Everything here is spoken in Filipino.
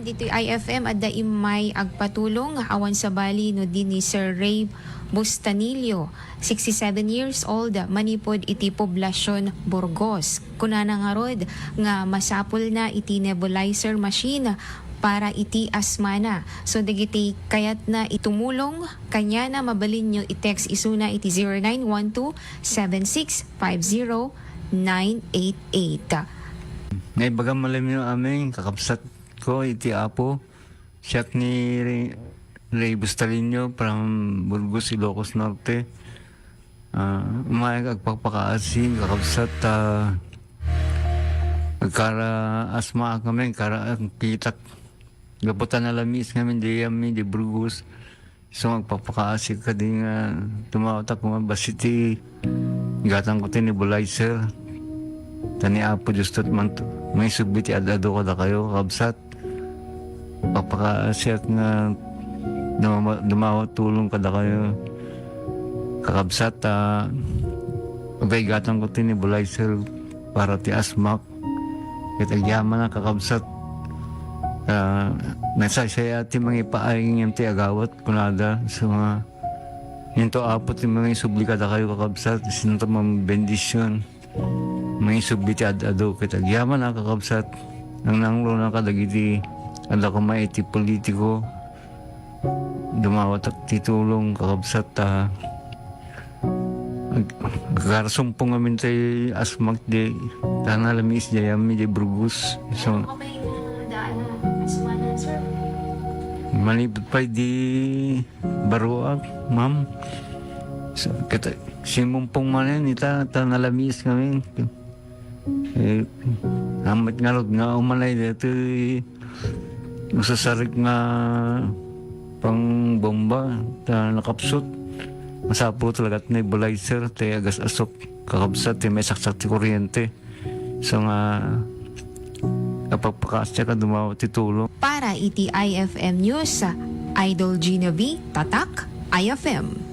dito IFM at daimay agpatulong awan sa bali no din ni Sir Ray Bustanillo, 67 years old, manipod iti poblasyon Burgos. Kunana nga rod nga masapol na iti nebulizer machine para iti asmana. So dagiti kayat na itumulong kanya na mabalin nyo i-text isuna iti 0912-7650-988. Ngay bagang malam yung aming kakapsat ko iti Apo. Siyak ni Ray Bustalino from Burgos, Ilocos Norte. Umayag agpapakaasi kakapsat agkara asma kami, agkara kitak. Gaputan na lamis kami di yami di Burgos. So magpapakaasi ka din tumawata ko basiti gatang ko nebulizer. Tani Apo justot man may subiti adado ko da kayo kabsat papakasyak nga dumawat tulong kada kayo kakabsat abay gatang ko nebulizer para ti asmak kitagyaman na kakabsat nasasaya ti mga ipaaying yung ti agawat kunada sa mga yun to Apo ti mga isubli kada kayo kakabsat sinunta mga bendisyon may subiti adado kitagyaman na kakabsat ang nanglo na kadagiti ada ko maiti politiko dumawat at titulong kakabsat agkarasumpong amin tayo asmak de tanalamis de yami de Burgos so malipot pa di baruag ma'am so, kita simumpong manin ita tanalamis kami amat ngalog nga umalay dito masasarik nga pang bomba ta nakapsot masapo talaga at nebulizer tayo agas asok kakabsat tayo may saksak ti kuryente so nga kapag pakasya ka dumawat titulong Para iti IFM News, Idol Gina V, Tatak, IFM.